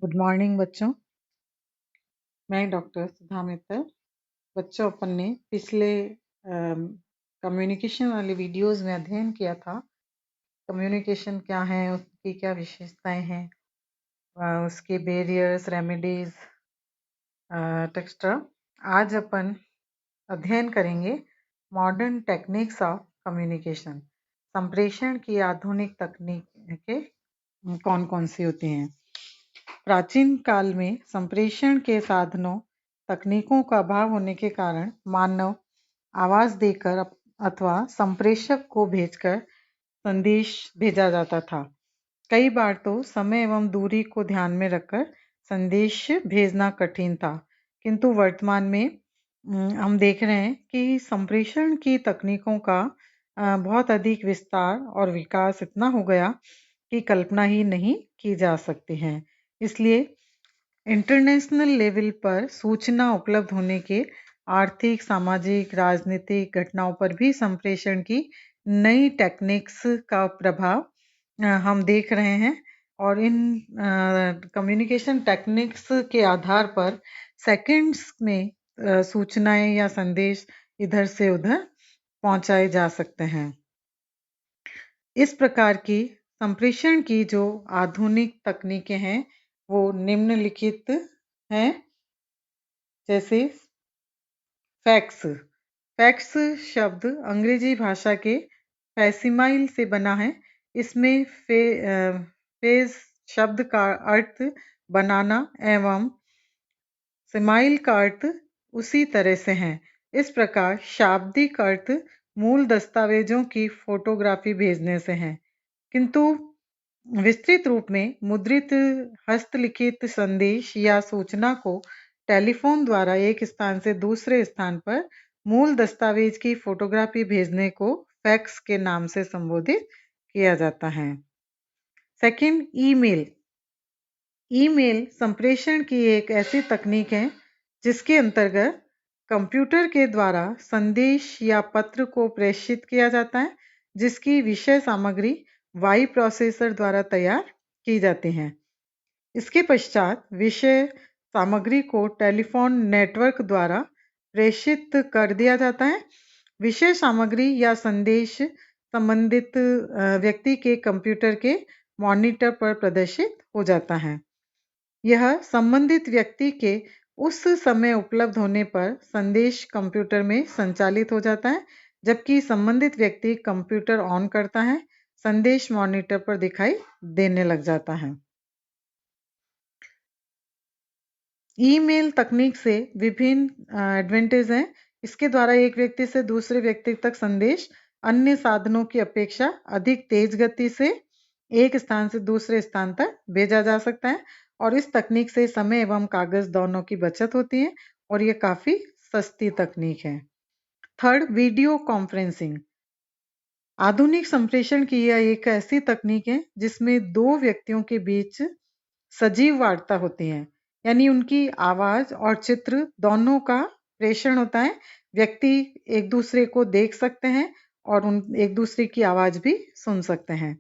Good morning बच्चों। मैं doctor सुधा मित्तल। बच्चों, अपन ने पिछले कम्युनिकेशन वाले वीडियोस में अध्ययन किया था कम्युनिकेशन क्या है, उसकी क्या विशेषताएं हैं, उसके बैरियर्स, रेमेडीज, टेक्स्ट्रा। आज अपन अध्ययन करेंगे मॉडर्न टेक्निक्स ऑफ कम्युनिकेशन। संप्रेषण की आधुनिक तकनीकें कौन कौन सी होती हैं। प्राचीन काल में संप्रेषण के साधनों तकनीकों का अभाव होने के कारण मानव आवाज देकर अथवा संप्रेषक को भेजकर संदेश भेजा जाता था। कई बार तो समय एवं दूरी को ध्यान में रखकर संदेश भेजना कठिन था, किंतु वर्तमान में हम देख रहे हैं कि संप्रेषण की तकनीकों का बहुत अधिक विस्तार और विकास इतना हो गया कि कल्पना ही नहीं की जा सकती है। इसलिए इंटरनेशनल लेवल पर सूचना उपलब्ध होने के आर्थिक, सामाजिक, राजनीतिक घटनाओं पर भी संप्रेषण की नई टेक्निक्स का प्रभाव हम देख रहे हैं। और इन कम्युनिकेशन टेक्निक्स के आधार पर सेकंड्स में सूचनाएं या संदेश इधर से उधर पहुंचाए जा सकते हैं। इस प्रकार की संप्रेषण की जो आधुनिक तकनीकें हैं वो निम्नलिखित हैं। जैसे फैक्स। फैक्स शब्द अंग्रेजी भाषा के फैसिमाइल से बना है। इसमें फेज शब्द का अर्थ बनाना एवं सिमाइल का अर्थ उसी तरह से है। इस प्रकार शाब्दिक अर्थ मूल दस्तावेजों की फोटोग्राफी भेजने से है, किंतु विस्तृत रूप में मुद्रित हस्तलिखित संदेश या सूचना को टेलीफोन द्वारा एक स्थान से दूसरे स्थान पर मूल दस्तावेज की फोटोग्राफी भेजने को फैक्स के नाम से संबोधित किया जाता है। Second, email. ईमेल संप्रेषण की एक ऐसी तकनीक है जिसके अंतर्गत कंप्यूटर के द्वारा संदेश या पत्र को प्रेषित किया जाता है, जिसकी विषय सामग्री वाई प्रोसेसर द्वारा तैयार की जाती है। इसके पश्चात विषय सामग्री को टेलीफोन नेटवर्क द्वारा प्रेषित कर दिया जाता है। विषय सामग्री या संदेश संबंधित व्यक्ति के कंप्यूटर के मॉनिटर पर प्रदर्शित हो जाता है। यह संबंधित व्यक्ति के उस समय उपलब्ध होने पर संदेश कंप्यूटर में संचालित हो जाता है। जबकि संबंधित व्यक्ति कंप्यूटर ऑन करता है, संदेश मॉनिटर पर दिखाई देने लग जाता है। ईमेल तकनीक से विभिन्न एडवांटेज हैं। इसके द्वारा एक व्यक्ति से दूसरे व्यक्ति तक संदेश अन्य साधनों की अपेक्षा अधिक तेज गति से एक स्थान से दूसरे स्थान तक भेजा जा सकता है, और इस तकनीक से समय एवं कागज दोनों की बचत होती है और ये काफी सस्ती तकनीक है। Third, video conferencing. आधुनिक संप्रेषण की यह एक ऐसी तकनीक है जिसमें दो व्यक्तियों के बीच सजीव वार्ता होती है, यानी उनकी आवाज और चित्र दोनों का प्रेषण होता है। व्यक्ति एक दूसरे को देख सकते हैं और एक दूसरे की आवाज भी सुन सकते हैं।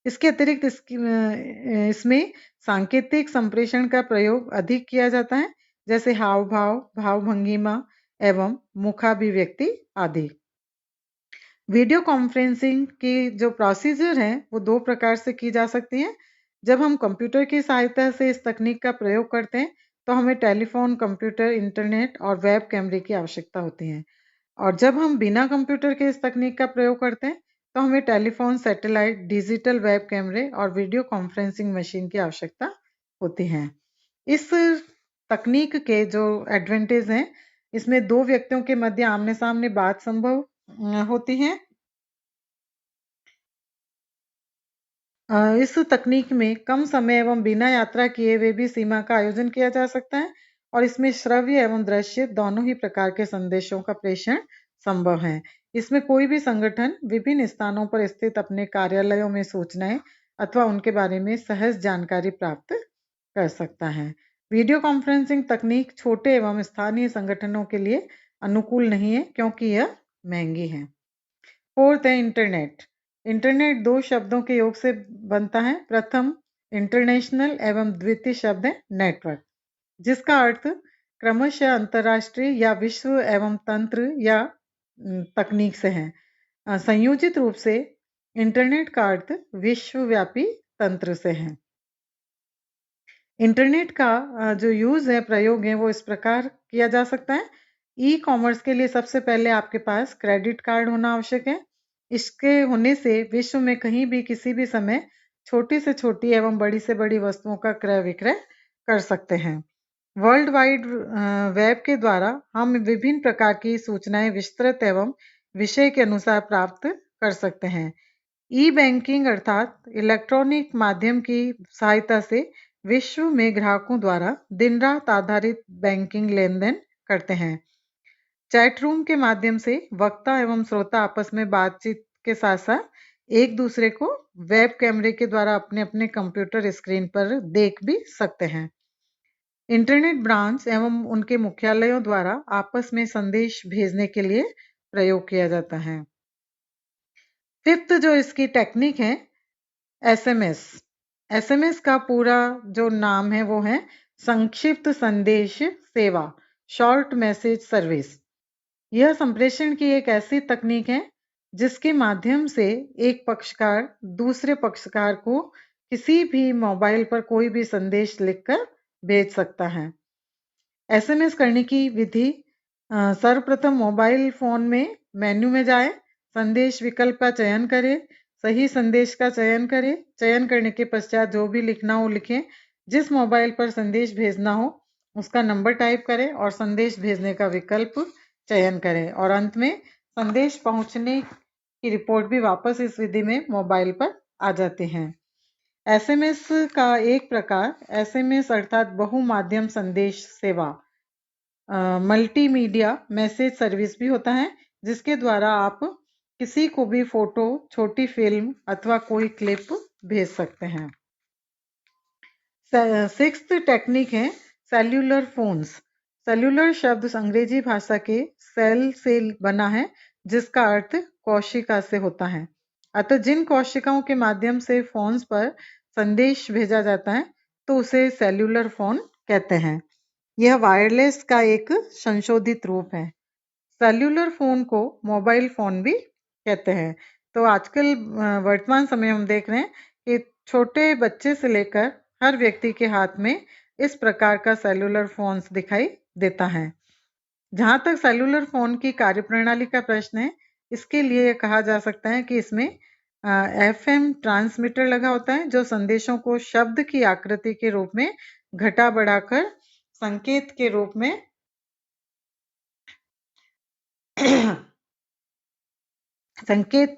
इसके अतिरिक्त इसमें सांकेतिक संप्रेषण का प्रयोग अधिक किया जाता है, जैसे हाव भाव, भाव भंगिमा एवं मुखाभिव्यक्ति आदि। वीडियो कॉन्फ्रेंसिंग की जो प्रोसीजर है वो दो प्रकार से की जा सकती है। जब हम कंप्यूटर की सहायता से इस तकनीक का प्रयोग करते हैं तो हमें टेलीफोन, कंप्यूटर, इंटरनेट और वेब कैमरे की आवश्यकता होती है। और जब हम बिना कंप्यूटर के इस तकनीक का प्रयोग करते हैं तो हमें टेलीफोन, सैटेलाइट, डिजिटल वेब कैमरे और वीडियो कॉन्फ्रेंसिंग मशीन की आवश्यकता होती है। इस तकनीक के जो एडवांटेज हैं, इसमें दो व्यक्तियों के मध्य आमने सामने बात संभव होती है। इस तकनीक में कम समय एवं बिना यात्रा किए हुए भी सीमा का आयोजन किया जा सकता है, और इसमें श्रव्य एवं दृश्य दोनों ही प्रकार के संदेशों का प्रेषण संभव है। इसमें कोई भी संगठन विभिन्न स्थानों पर स्थित अपने कार्यालयों में सूचनाएं अथवा उनके बारे में सहज जानकारी प्राप्त कर सकता है। वीडियो कॉन्फ्रेंसिंग तकनीक छोटे एवं स्थानीय संगठनों के लिए अनुकूल नहीं है, क्योंकि यह महंगी है। फोर्थ है इंटरनेट। इंटरनेट दो शब्दों के योग से बनता है। प्रथम इंटरनेशनल एवं द्वितीय शब्द है नेटवर्क, जिसका अर्थ क्रमशः अंतरराष्ट्रीय या विश्व एवं तंत्र या तकनीक से है। संयोजित रूप से इंटरनेट का अर्थ विश्वव्यापी तंत्र से है। इंटरनेट का जो यूज़ है, प्रयोग है, वो इस प्रकार किया जा सकता है। ई कॉमर्स के लिए सबसे पहले आपके पास क्रेडिट कार्ड होना आवश्यक है। इसके होने से विश्व में कहीं भी किसी भी समय छोटी से छोटी एवं बड़ी से बड़ी वस्तुओं का क्रय विक्रय कर सकते हैं। वर्ल्ड वाइड वेब के द्वारा हम विभिन्न प्रकार की सूचनाएं विस्तृत एवं विषय के अनुसार प्राप्त कर सकते हैं। ई बैंकिंग अर्थात इलेक्ट्रॉनिक माध्यम की सहायता से विश्व में ग्राहकों द्वारा दिन रात आधारित बैंकिंग लेन देन करते हैं। चैट रूम के माध्यम से वक्ता एवं श्रोता आपस में बातचीत के साथ साथ एक दूसरे को वेब कैमरे के द्वारा अपने अपने कंप्यूटर स्क्रीन पर देख भी सकते हैं। इंटरनेट ब्रांच एवं उनके मुख्यालयों द्वारा आपस में संदेश भेजने के लिए प्रयोग किया जाता है। फिफ्थ जो इसकी टेक्निक है, एसएमएस। एसएमएस का पूरा जो नाम है वो है संक्षिप्त संदेश सेवा, शॉर्ट मैसेज सर्विस। यह संप्रेषण की एक ऐसी तकनीक है जिसके माध्यम से एक पक्षकार दूसरे पक्षकार को किसी भी मोबाइल पर कोई भी संदेश लिखकर भेज सकता है। एसएमएस करने की विधि, सर्वप्रथम मोबाइल फोन में मेन्यू में जाए, संदेश विकल्प का चयन करें, सही संदेश का चयन करें। चयन करने के पश्चात जो भी लिखना हो लिखें। जिस मोबाइल पर संदेश भेजना हो उसका नंबर टाइप करें और संदेश भेजने का विकल्प चयन करें और अंत में संदेश पहुंचने की रिपोर्ट भी वापस इस विधि में मोबाइल पर आ जाती है। एसएमएस का एक प्रकार एसएमएस अर्थात बहुमाध्यम संदेश सेवा, मल्टीमीडिया मैसेज सर्विस भी होता है, जिसके द्वारा आप किसी को भी फोटो, छोटी फिल्म अथवा कोई क्लिप भेज सकते हैं। सिक्स्थ टेक्निक है सेल्यूलर फोन्स। सेल्यूलर शब्द अंग्रेजी भाषा के सेल से बना है, जिसका अर्थ कोशिका से होता है। अतः जिन कोशिकाओं के माध्यम से फोन्स पर संदेश भेजा जाता है तो उसे सेल्यूलर फोन कहते हैं। यह वायरलेस का एक संशोधित रूप है। सेल्यूलर फोन को मोबाइल फोन भी कहते हैं। तो आजकल वर्तमान समय हम देख रहे हैं कि छोटे बच्चे से लेकर हर व्यक्ति के हाथ में इस प्रकार का सेल्यूलर फोन्स दिखाई देता है। जहां तक सेल्यूलर फोन की कार्यप्रणाली का प्रश्न है, इसके लिए यह कहा जा सकता है कि इसमें एफएम ट्रांसमीटर लगा होता है, जो संदेशों को शब्द की आकृति के रूप में घटा बढ़ाकर संकेत के रूप में संकेत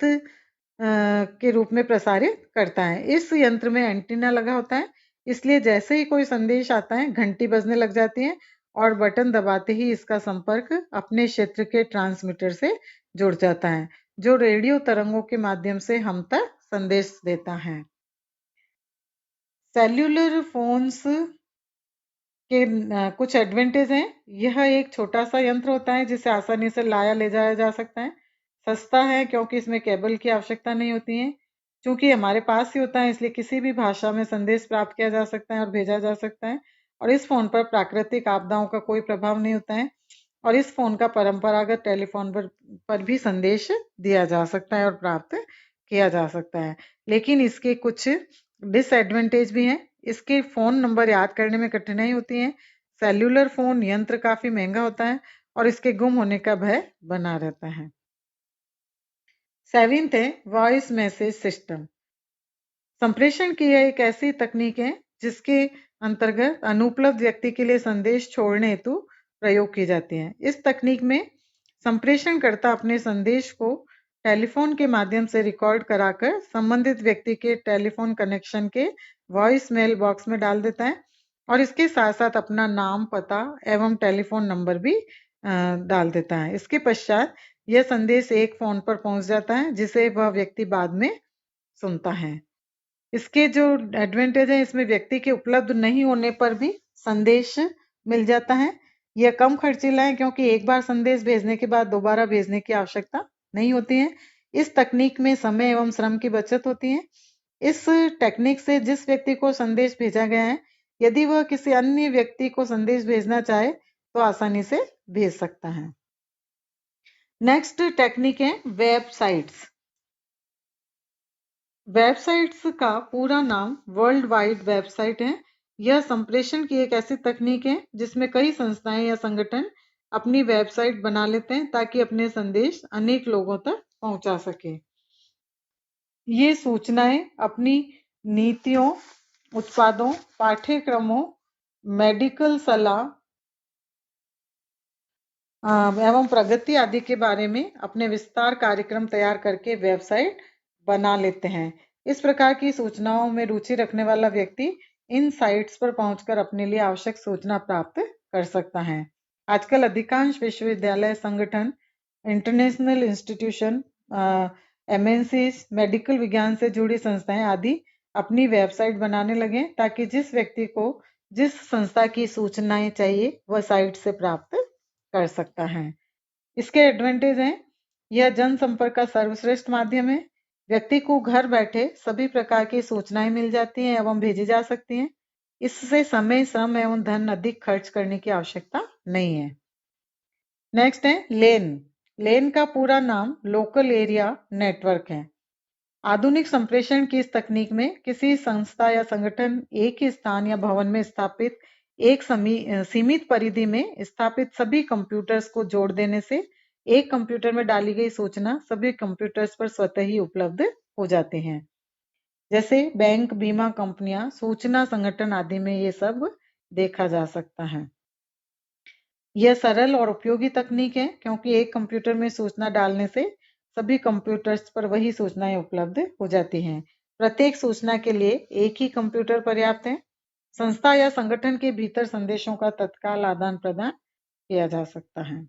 के रूप में प्रसारित करता है। इस यंत्र में एंटीना लगा होता है, इसलिए जैसे ही कोई संदेश आता है घंटी बजने लग जाती है और बटन दबाते ही इसका संपर्क अपने क्षेत्र के ट्रांसमीटर से जुड़ जाता है, जो रेडियो तरंगों के माध्यम से हम तक संदेश देता है। सेल्यूलर फोन्स के कुछ एडवांटेज हैं। यह एक छोटा सा यंत्र होता है जिसे आसानी से लाया ले जाया जा सकता है। सस्ता है क्योंकि इसमें केबल की आवश्यकता नहीं होती है। चूंकि हमारे पास ही होता है इसलिए किसी भी भाषा में संदेश प्राप्त किया जा सकता है और भेजा जा सकता है। और इस फोन पर प्राकृतिक आपदाओं का कोई प्रभाव नहीं होता है और इस फोन का परंपरागत टेलीफोन पर भी संदेश दिया जा सकता है और प्राप्त किया जा सकता है। लेकिन इसके कुछ डिसएडवांटेज भी हैं। इसके फोन नंबर याद करने में कठिनाई होती है। सेल्यूलर फोन यंत्र काफी महंगा होता है और इसके गुम होने का भय बना रहता है। सेवेंथ है वॉइस मैसेज सिस्टम। संप्रेषण की यह एक ऐसी तकनीक है जिसके अंतर्गत अनुपलब्ध व्यक्ति के लिए संदेश छोड़ने हेतु प्रयोग की जाती है। इस तकनीक में संप्रेषणकर्ता अपने संदेश को टेलीफोन के माध्यम से रिकॉर्ड कराकर संबंधित व्यक्ति के टेलीफोन कनेक्शन के वॉइस मेल बॉक्स में डाल देता है और इसके साथ साथ अपना नाम, पता एवं टेलीफोन नंबर भी डाल देता है। इसके पश्चात यह संदेश एक फोन पर पहुंच जाता है जिसे वह व्यक्ति बाद में सुनता है। इसके जो एडवांटेज है, इसमें व्यक्ति के उपलब्ध नहीं होने पर भी संदेश मिल जाता है। यह कम खर्चीला है क्योंकि एक बार संदेश भेजने के बाद दोबारा भेजने की आवश्यकता नहीं होती है। इस तकनीक में समय एवं श्रम की बचत होती है। इस टेक्निक से जिस व्यक्ति को संदेश भेजा गया है, यदि वह किसी अन्य व्यक्ति को संदेश भेजना चाहे तो आसानी से भेज सकता है। नेक्स्ट टेक्निक है वेबसाइट्स। वेबसाइट्स का पूरा नाम वर्ल्ड वाइड वेबसाइट है। यह संप्रेषण की एक ऐसी तकनीक है जिसमें कई संस्थाएं या संगठन अपनी वेबसाइट बना लेते हैं ताकि अपने संदेश अनेक लोगों तक पहुंचा सके। ये सूचनाएं अपनी नीतियों, उत्पादों, पाठ्यक्रमों, मेडिकल सलाह एवं प्रगति आदि के बारे में अपने विस्तार कार्यक्रम तैयार करके वेबसाइट बना लेते हैं। इस प्रकार की सूचनाओं में रुचि रखने वाला व्यक्ति इन साइट्स पर पहुंचकर अपने लिए आवश्यक सूचना प्राप्त कर सकता है। आजकल अधिकांश विश्वविद्यालय, संगठन, इंटरनेशनल इंस्टीट्यूशन, MNCs, मेडिकल विज्ञान से जुड़ी संस्थाएं आदि अपनी वेबसाइट बनाने लगे ताकि जिस व्यक्ति को जिस संस्था की सूचनाएं चाहिए वह साइट से प्राप्त कर सकता है। इसके एडवांटेज हैं, यह जनसंपर्क का सर्वश्रेष्ठ माध्यम है। व्यक्ति को घर बैठे सभी प्रकार की सूचनाएं मिल जाती हैं एवं भेजी जा सकती हैं। इससे समय, श्रम एवं धन अधिक खर्च करने की आवश्यकता नहीं है। नेक्स्ट है लेन। लेन का पूरा नाम लोकल एरिया नेटवर्क है। आधुनिक संप्रेषण की इस तकनीक में किसी संस्था या संगठन एक ही स्थान या भवन में स्थापित एक सीमित परिधि में स्थापित सभी कंप्यूटर्स को जोड़ देने से एक कंप्यूटर में डाली गई सूचना सभी कंप्यूटर्स पर स्वतः ही उपलब्ध हो जाते हैं। जैसे बैंक, बीमा कंपनियां, सूचना संगठन आदि में ये सब देखा जा सकता है। यह सरल और उपयोगी तकनीक है क्योंकि एक कंप्यूटर में सूचना डालने से सभी कंप्यूटर्स पर वही सूचनाएं उपलब्ध हो जाती हैं। प्रत्येक सूचना के लिए एक ही कंप्यूटर पर्याप्त है। संस्था या संगठन के भीतर संदेशों का तत्काल आदान प्रदान किया जा सकता है।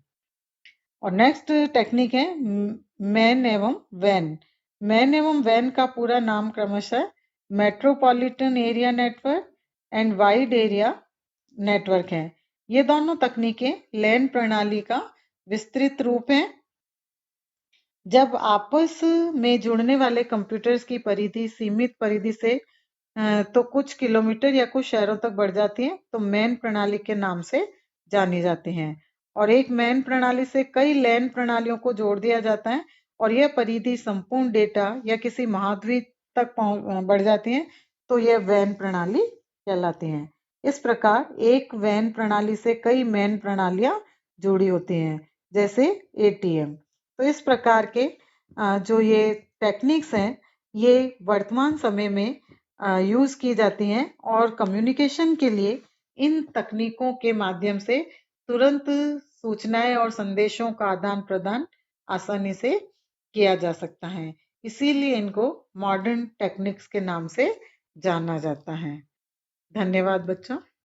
और नेक्स्ट टेक्निक है मैन एवं वैन। मैन एवं वैन का पूरा नाम क्रमशः metropolitan area network and wide area network है। ये दोनों तकनीकें लैन प्रणाली का विस्तृत रूप है। जब आपस में जुड़ने वाले कंप्यूटर्स की परिधि सीमित परिधि से तो कुछ किलोमीटर या कुछ शहरों तक बढ़ जाती है तो मैन प्रणाली के नाम से जानी जाती हैं। और एक मैन प्रणाली से कई लैन प्रणालियों को जोड़ दिया जाता है और यह परिधि संपूर्ण डेटा या किसी महाद्वीप तक बढ़ जाती है तो यह वैन प्रणाली कहलाती है। इस प्रकार एक वैन प्रणाली से कई मैन प्रणालियां जुड़ी होती हैं, जैसे ATM। तो इस प्रकार के जो ये टेक्निक्स हैं ये वर्तमान समय में यूज की जाती हैं और कम्युनिकेशन के लिए इन तकनीकों के माध्यम से तुरंत सूचनाएं और संदेशों का आदान प्रदान आसानी से किया जा सकता है। इसीलिए इनको मॉडर्न टेक्निक्स के नाम से जाना जाता है। धन्यवाद बच्चों।